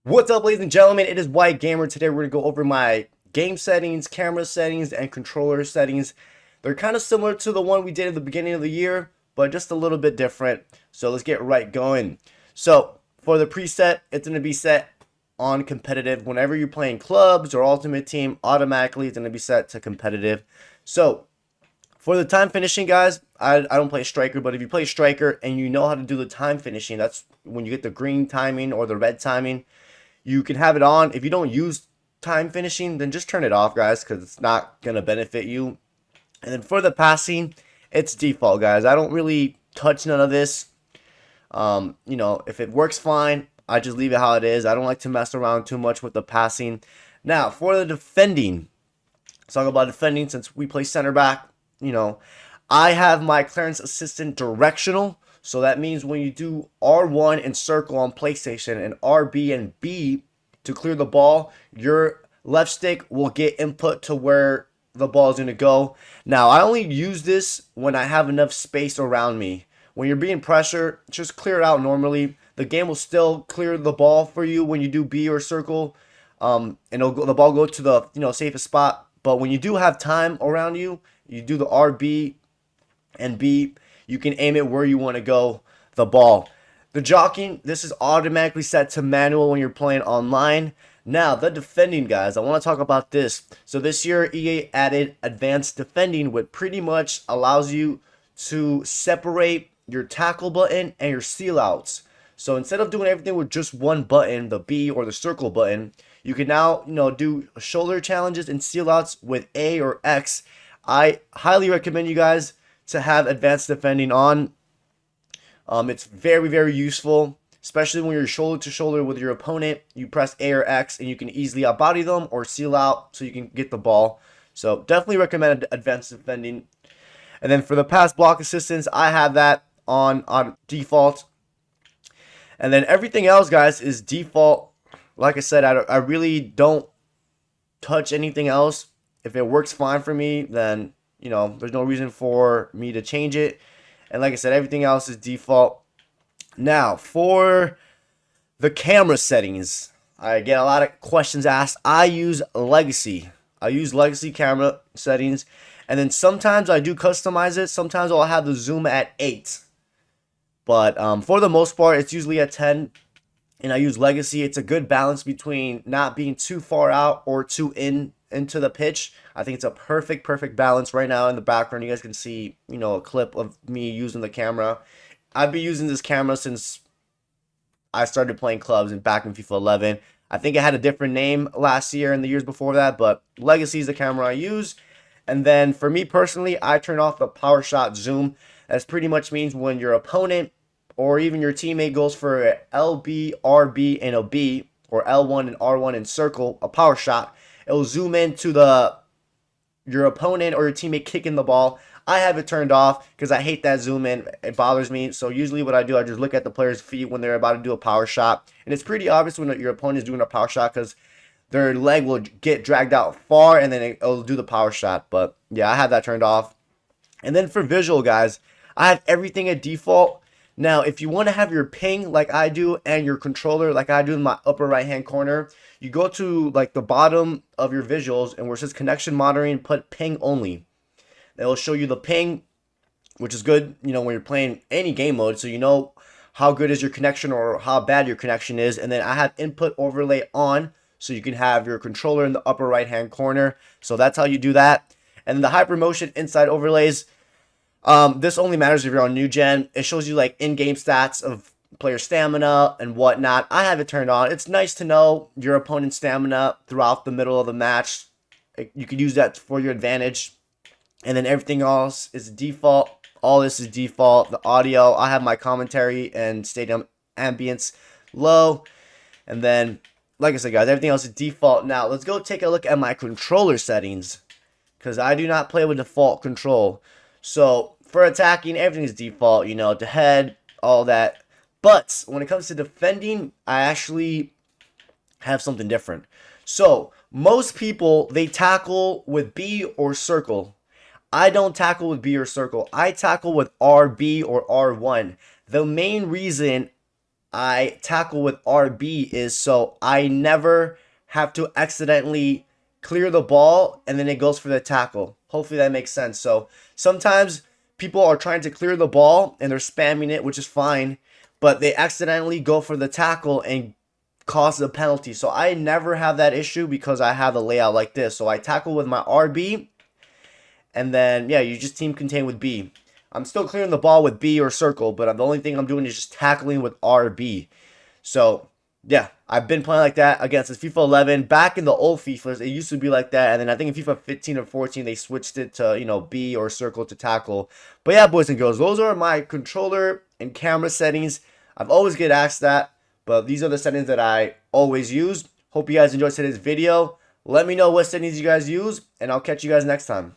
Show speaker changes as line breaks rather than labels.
What's up, ladies and gentlemen? It is White Gamer. Today we're going to go over my game settings, camera settings, and controller settings. They're kind of similar to the one we did at the beginning of the year, but just a little bit different. So let's get right going. So for the preset, it's going to be set on competitive. Whenever you're playing clubs or ultimate team, automatically it's going to be set to competitive. So for the time finishing, guys, I don't play striker, but if you play striker and you know how to do the time finishing, that's when you get the green timing or the red timing. You can have it on. If you don't use time finishing, then just turn it off, guys, because it's not going to benefit you. And then for the passing, it's default, guys. I don't really touch none of this. If it works fine, I just leave it how it is. I don't like to mess around too much with the passing. Now, for the defending, let's talk about defending since we play center back. I have my clearance assistant directional. So that means when you do R1 and circle on PlayStation and RB and B to clear the ball, your left stick will get input to where the ball is going to go. Now, I only use this when I have enough space around me. When you're being pressured, just clear it out normally. The game will still clear the ball for you when you do B or circle. And the ball go to the safest spot. But when you do have time around you, you do the RB and B, you can aim it where you want to go the ball. The jockeying, this is automatically set to manual when you're playing online. Now, the defending, guys, I want to talk about this. So this year, EA added advanced defending, which pretty much allows you to separate your tackle button and your seal outs. So instead of doing everything with just one button, the B or the circle button, you can now do shoulder challenges and seal outs with A or X. I highly recommend you guys to have advanced defending on. It's very, very useful, especially when you're shoulder to shoulder with your opponent. You press A or X and you can easily outbody them or seal out so you can get the ball. So definitely recommend advanced defending. And then for the pass block assistance, I have that on default. And then everything else, guys, is default. Like I said, I really don't touch anything else. If it works fine for me, then there's no reason for me to change it. And like I said, everything else is default. Now, for the camera settings, I get a lot of questions asked. I use legacy. I use legacy camera settings. And then sometimes I do customize it. Sometimes I'll have the zoom at 8. But for the most part, it's usually at 10. And I use legacy. It's a good balance between not being too far out or too into the pitch. I think it's a perfect balance. Right now in the background, you guys can see, a clip of me using the camera. I've been using this camera since I started playing clubs and back in FIFA 11. I think it had a different name last year and the years before that, but Legacy is the camera I use. And then for me personally, I turn off the power shot zoom. That pretty much means when your opponent or even your teammate goes for a LB, RB, and a B, or L1 and R1 and circle, a power shot, it'll zoom into your opponent or your teammate kicking the ball. I have it turned off because I hate that zoom in. It bothers me. So usually what I do, I just look at the player's feet when they're about to do a power shot. And it's pretty obvious when your opponent is doing a power shot because their leg will get dragged out far and then it'll do the power shot. But yeah, I have that turned off. And then for visual, guys, I have everything at default. Now, if you want to have your ping like I do and your controller like I do in my upper right hand corner, you go to like the bottom of your visuals and where it says connection monitoring, put ping only. It will show you the ping, which is good, when you're playing any game mode, so you know how good is your connection or how bad your connection is. And then I have input overlay on, so you can have your controller in the upper right hand corner. So that's how you do that. And then the hypermotion inside overlays. This only matters if you're on new gen. It shows you like in-game stats of player stamina and whatnot. I have it turned on. It's nice to know your opponent's stamina throughout the middle of the match. You could use that for your advantage. And then everything else is default. All this is default. The audio, I have my commentary and stadium ambience low. And then, like I said, guys, everything else is default. Now, let's go take a look at my controller settings, because I do not play with default control. So for attacking, everything is default, to head, all that. But when it comes to defending, I actually have something different. So most people, they tackle with B or circle. I don't tackle with B or circle. I tackle with RB or R1. The main reason I tackle with RB is so I never have to accidentally clear the ball and then it goes for the tackle. Hopefully that makes sense. So sometimes people are trying to clear the ball and they're spamming it, which is fine, but they accidentally go for the tackle and cause a penalty. So I never have that issue because I have a layout like this. So I tackle with my RB, and then yeah, you just team contain with B. I'm still clearing the ball with B or circle, but the only thing I'm doing is just tackling with RB. So yeah, I've been playing like that against this FIFA 11. Back in the old FIFAs, it used to be like that, and then I think in FIFA 15 or 14 they switched it to, you know, B or circle to tackle. But yeah, boys and girls, those are my controller and camera settings. I've always get asked that, but these are the settings that I always use. Hope you guys enjoyed today's video. Let me know what settings you guys use, and I'll catch you guys next time.